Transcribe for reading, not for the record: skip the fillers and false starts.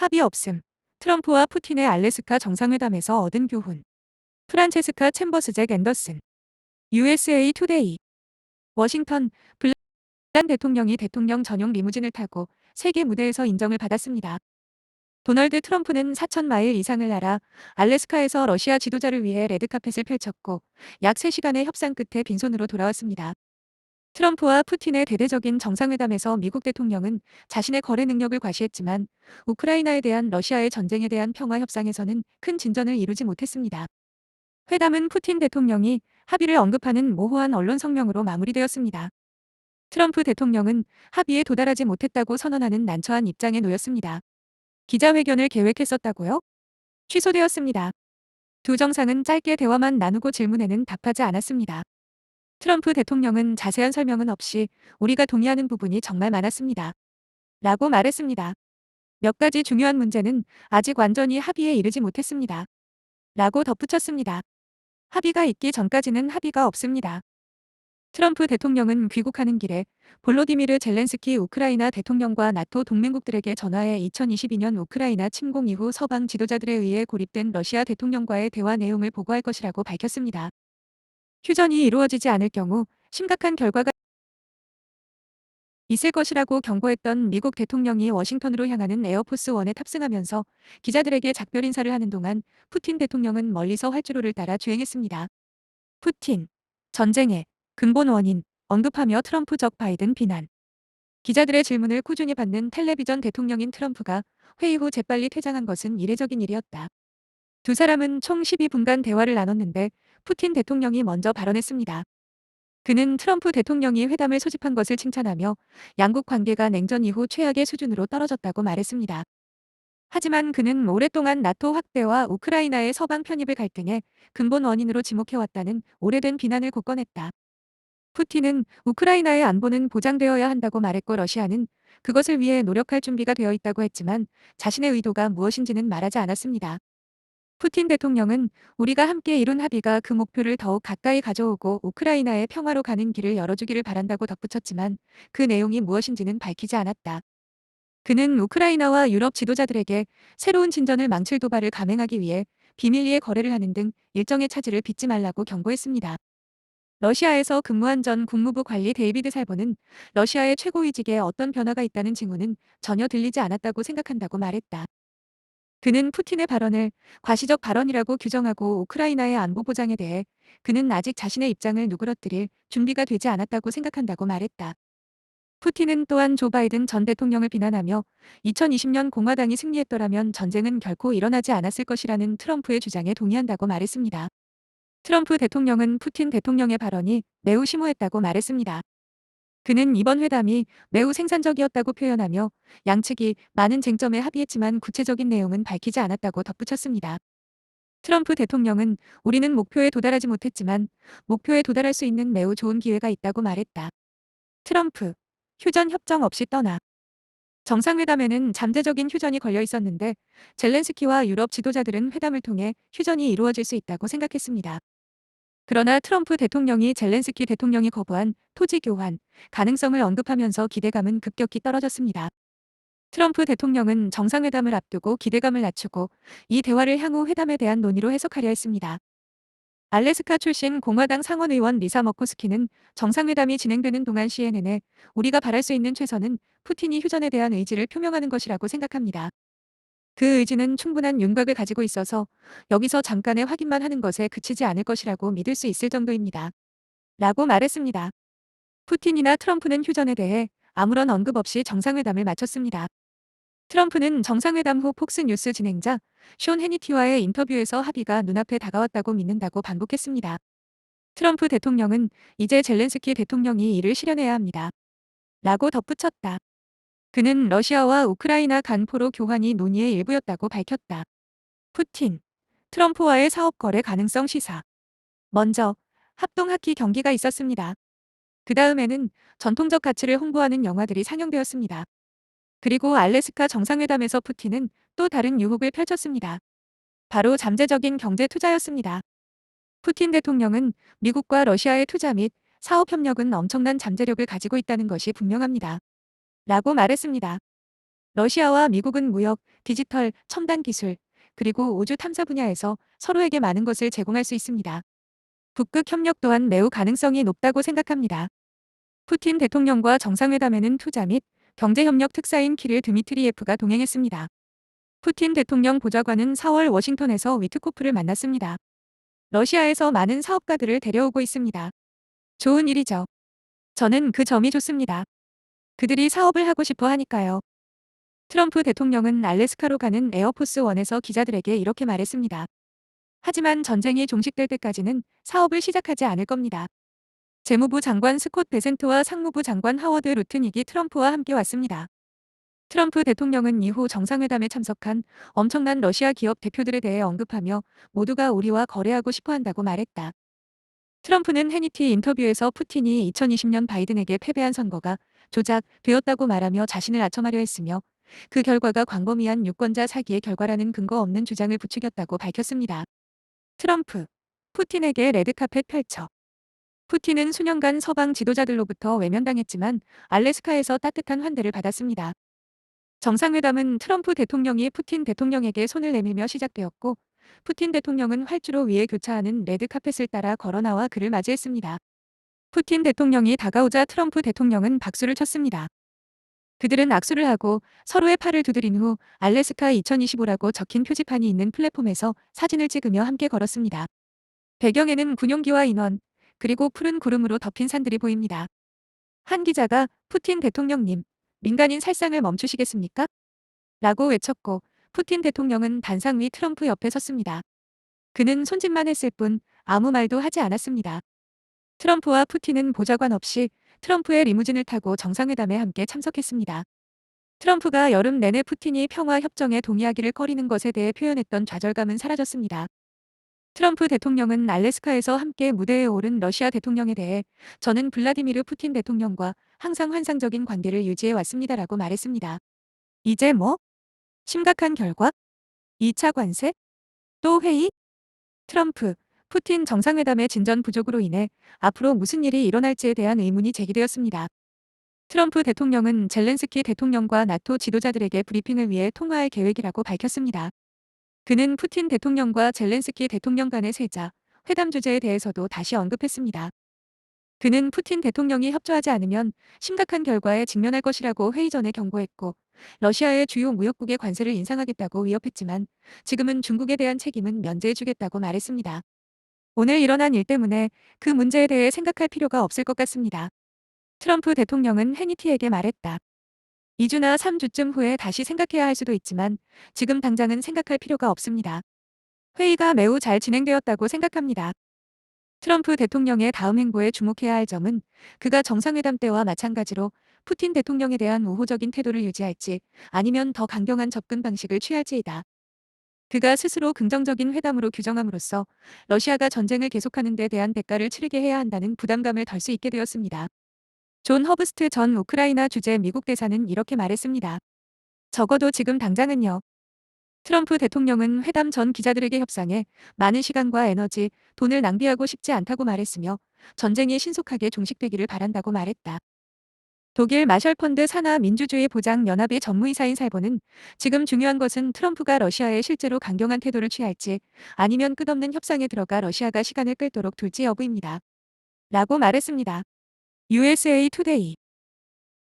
합의 없음. 트럼프와 푸틴의 알래스카 정상회담에서 얻은 교훈. 프란체스카 챔버스 잭 앤더슨. USA 투데이. 워싱턴. 불란 대통령이 대통령 전용 리무진을 타고 세계 무대에서 인정을 받았습니다. 도널드 트럼프는 4,000마일 이상을 날아 알래스카에서 러시아 지도자를 위해 레드카펫을 펼쳤고 약 3시간의 협상 끝에 빈손으로 돌아왔습니다. 트럼프와 푸틴의 대대적인 정상회담에서 미국 대통령은 자신의 거래 능력을 과시했지만 우크라이나에 대한 러시아의 전쟁에 대한 평화 협상에서는 큰 진전을 이루지 못했습니다. 회담은 푸틴 대통령이 합의를 언급하는 모호한 언론 성명으로 마무리되었습니다. 트럼프 대통령은 합의에 도달하지 못했다고 선언하는 난처한 입장에 놓였습니다. 기자회견을 계획했었다고요? 취소되었습니다. 두 정상은 짧게 대화만 나누고 질문에는 답하지 않았습니다. 트럼프 대통령은 자세한 설명은 없이 우리가 동의하는 부분이 정말 많았습니다. 라고 말했습니다. 몇 가지 중요한 문제는 아직 완전히 합의에 이르지 못했습니다. 라고 덧붙였습니다. 합의가 있기 전까지는 합의가 없습니다. 트럼프 대통령은 귀국하는 길에 볼로디미르 젤렌스키 우크라이나 대통령과 나토 동맹국들에게 전화해 2022년 우크라이나 침공 이후 서방 지도자들에 의해 고립된 러시아 대통령과의 대화 내용을 보고할 것이라고 밝혔습니다. 휴전이 이루어지지 않을 경우 심각한 결과가 있을 것이라고 경고했던 미국 대통령이 워싱턴으로 향하는 에어포스 원에 탑승하면서 기자들에게 작별 인사를 하는 동안 푸틴 대통령은 멀리서 활주로를 따라 주행했습니다. 푸틴. 전쟁의 근본 원인 언급하며 트럼프적 바이든 비난. 기자들의 질문을 꾸준히 받는 텔레비전 대통령인 트럼프가 회의 후 재빨리 퇴장한 것은 이례적인 일이었다. 두 사람은 총 12분간 대화를 나눴는데 푸틴 대통령이 먼저 발언했습니다. 그는 트럼프 대통령이 회담을 소집한 것을 칭찬하며 양국 관계가 냉전 이후 최악의 수준으로 떨어졌다고 말했습니다. 하지만 그는 오랫동안 나토 확대와 우크라이나의 서방 편입을 갈등의 근본 원인으로 지목해왔다는 오래된 비난을 곧꺼냈다. 푸틴은 우크라이나의 안보는 보장되어야 한다고 말했고 러시아는 그것을 위해 노력할 준비가 되어 있다고 했지만 자신의 의도가 무엇인지는 말하지 않았습니다. 푸틴 대통령은 우리가 함께 이룬 합의가 그 목표를 더욱 가까이 가져오고 우크라이나의 평화로 가는 길을 열어주기를 바란다고 덧붙였지만 그 내용이 무엇인지는 밝히지 않았다. 그는 우크라이나와 유럽 지도자들에게 새로운 진전을 망칠 도발을 감행하기 위해 비밀리에 거래를 하는 등 일정의 차질을 빚지 말라고 경고했습니다. 러시아에서 근무한 전 국무부 관리 데이비드 살보는 러시아의 최고위직에 어떤 변화가 있다는 징후는 전혀 들리지 않았다고 생각한다고 말했다. 그는 푸틴의 발언을 과시적 발언이라고 규정하고 우크라이나의 안보 보장에 대해 그는 아직 자신의 입장을 누그러뜨릴 준비가 되지 않았다고 생각한다고 말했다. 푸틴은 또한 조 바이든 전 대통령을 비난하며 2020년 공화당이 승리했더라면 전쟁은 결코 일어나지 않았을 것이라는 트럼프의 주장에 동의한다고 말했습니다. 트럼프 대통령은 푸틴 대통령의 발언이 매우 심오했다고 말했습니다. 그는 이번 회담이 매우 생산적이었다고 표현하며 양측이 많은 쟁점에 합의했지만 구체적인 내용은 밝히지 않았다고 덧붙였습니다. 트럼프 대통령은 우리는 목표에 도달하지 못했지만 목표에 도달할 수 있는 매우 좋은 기회가 있다고 말했다. 트럼프. 휴전 협정 없이 떠나. 정상회담에는 잠재적인 휴전이 걸려 있었는데 젤렌스키와 유럽 지도자들은 회담을 통해 휴전이 이루어질 수 있다고 생각했습니다. 그러나 트럼프 대통령이 젤렌스키 대통령이 거부한 토지 교환 가능성을 언급하면서 기대감은 급격히 떨어졌습니다. 트럼프 대통령은 정상회담을 앞두고 기대감을 낮추고 이 대화를 향후 회담에 대한 논의로 해석하려 했습니다. 알래스카 출신 공화당 상원의원 리사 머코스키는 정상회담이 진행되는 동안 CNN에 우리가 바랄 수 있는 최선은 푸틴이 휴전에 대한 의지를 표명하는 것이라고 생각합니다. 그 의지는 충분한 윤곽을 가지고 있어서 여기서 잠깐의 확인만 하는 것에 그치지 않을 것이라고 믿을 수 있을 정도입니다. 라고 말했습니다. 푸틴이나 트럼프는 휴전에 대해 아무런 언급 없이 정상회담을 마쳤습니다. 트럼프는 정상회담 후 폭스뉴스 진행자 숀 해니티와의 인터뷰에서 합의가 눈앞에 다가왔다고 믿는다고 반복했습니다. 트럼프 대통령은 이제 젤렌스키 대통령이 이를 실현해야 합니다. 라고 덧붙였다. 그는 러시아와 우크라이나 간 포로 교환이 논의의 일부였다고 밝혔다. 푸틴, 트럼프와의 사업 거래 가능성 시사. 먼저 합동하키 경기가 있었습니다. 그 다음에는 전통적 가치를 홍보하는 영화들이 상영되었습니다. 그리고 알래스카 정상회담에서 푸틴은 또 다른 유혹을 펼쳤습니다. 바로 잠재적인 경제 투자였습니다. 푸틴 대통령은 미국과 러시아의 투자 및 사업 협력은 엄청난 잠재력을 가지고 있다는 것이 분명합니다. 라고 말했습니다. 러시아와 미국은 무역, 디지털, 첨단 기술, 그리고 우주 탐사 분야에서 서로에게 많은 것을 제공할 수 있습니다. 북극 협력 또한 매우 가능성이 높다고 생각합니다. 푸틴 대통령과 정상회담에는 투자 및 경제협력 특사인 키릴 드미트리예프가 동행했습니다. 푸틴 대통령 보좌관은 4월 워싱턴에서 위트코프를 만났습니다. 러시아에서 많은 사업가들을 데려오고 있습니다. 좋은 일이죠. 저는 그 점이 좋습니다. 그들이 사업을 하고 싶어 하니까요. 트럼프 대통령은 알래스카로 가는 에어포스 원에서 기자들에게 이렇게 말했습니다. 하지만 전쟁이 종식될 때까지는 사업을 시작하지 않을 겁니다. 재무부 장관 스콧 베센트와 상무부 장관 하워드 루트닉이 트럼프와 함께 왔습니다. 트럼프 대통령은 이후 정상회담에 참석한 엄청난 러시아 기업 대표들에 대해 언급하며 모두가 우리와 거래하고 싶어 한다고 말했다. 트럼프는 해니티 인터뷰에서 푸틴이 2020년 바이든에게 패배한 선거가 조작되었다고 말하며 자신을 아첨하려 했으며 그 결과가 광범위한 유권자 사기의 결과라는 근거 없는 주장을 부추겼다고 밝혔습니다. 트럼프, 푸틴에게 레드카펫 펼쳐. 푸틴은 수년간 서방 지도자들로부터 외면당했지만 알래스카에서 따뜻한 환대를 받았습니다. 정상회담은 트럼프 대통령이 푸틴 대통령에게 손을 내밀며 시작되었고, 푸틴 대통령은 활주로 위에 교차하는 레드카펫을 따라 걸어나와 그를 맞이했습니다. 푸틴 대통령이 다가오자 트럼프 대통령은 박수를 쳤습니다. 그들은 악수를 하고 서로의 팔을 두드린 후 알래스카 2025라고 적힌 표지판이 있는 플랫폼에서 사진을 찍으며 함께 걸었습니다. 배경에는 군용기와 인원, 그리고 푸른 구름으로 덮인 산들이 보입니다. 한 기자가 푸틴 대통령님, 민간인 살상을 멈추시겠습니까? 라고 외쳤고 푸틴 대통령은 단상 위 트럼프 옆에 섰습니다. 그는 손짓만 했을 뿐 아무 말도 하지 않았습니다. 트럼프와 푸틴은 보좌관 없이 트럼프의 리무진을 타고 정상회담에 함께 참석했습니다. 트럼프가 여름 내내 푸틴이 평화 협정에 동의하기를 꺼리는 것에 대해 표현했던 좌절감은 사라졌습니다. 트럼프 대통령은 알래스카에서 함께 무대에 오른 러시아 대통령에 대해 저는 블라디미르 푸틴 대통령과 항상 환상적인 관계를 유지해 왔습니다라고 말했습니다. 이제 뭐? 심각한 결과? 2차 관세? 또 회의? 트럼프, 푸틴 정상회담의 진전 부족으로 인해 앞으로 무슨 일이 일어날지에 대한 의문이 제기되었습니다. 트럼프 대통령은 젤렌스키 대통령과 나토 지도자들에게 브리핑을 위해 통화할 계획이라고 밝혔습니다. 그는 푸틴 대통령과 젤렌스키 대통령 간의 세자, 회담 주제에 대해서도 다시 언급했습니다. 그는 푸틴 대통령이 협조하지 않으면 심각한 결과에 직면할 것이라고 회의 전에 경고했고, 러시아의 주요 무역국의 관세를 인상하겠다고 위협했지만 지금은 중국에 대한 책임은 면제해주겠다고 말했습니다. 오늘 일어난 일 때문에 그 문제에 대해 생각할 필요가 없을 것 같습니다. 트럼프 대통령은 해니티에게 말했다. 2주나 3주쯤 후에 다시 생각해야 할 수도 있지만 지금 당장은 생각할 필요가 없습니다. 회의가 매우 잘 진행되었다고 생각합니다. 트럼프 대통령의 다음 행보에 주목해야 할 점은 그가 정상회담 때와 마찬가지로 푸틴 대통령에 대한 우호적인 태도를 유지할지 아니면 더 강경한 접근 방식을 취할지이다. 그가 스스로 긍정적인 회담으로 규정함으로써 러시아가 전쟁을 계속하는 데 대한 대가를 치르게 해야 한다는 부담감을 덜 수 있게 되었습니다. 존 허브스트 전 우크라이나 주재 미국 대사는 이렇게 말했습니다. 적어도 지금 당장은요. 트럼프 대통령은 회담 전 기자들에게 협상에 많은 시간과 에너지, 돈을 낭비하고 싶지 않다고 말했으며 전쟁이 신속하게 종식되기를 바란다고 말했다. 독일 마셜펀드 산하 민주주의 보장 연합의 전무이사인 살보는 지금 중요한 것은 트럼프가 러시아에 실제로 강경한 태도를 취할지 아니면 끝없는 협상에 들어가 러시아가 시간을 끌도록 둘지 여부입니다. 라고 말했습니다. USA 투데이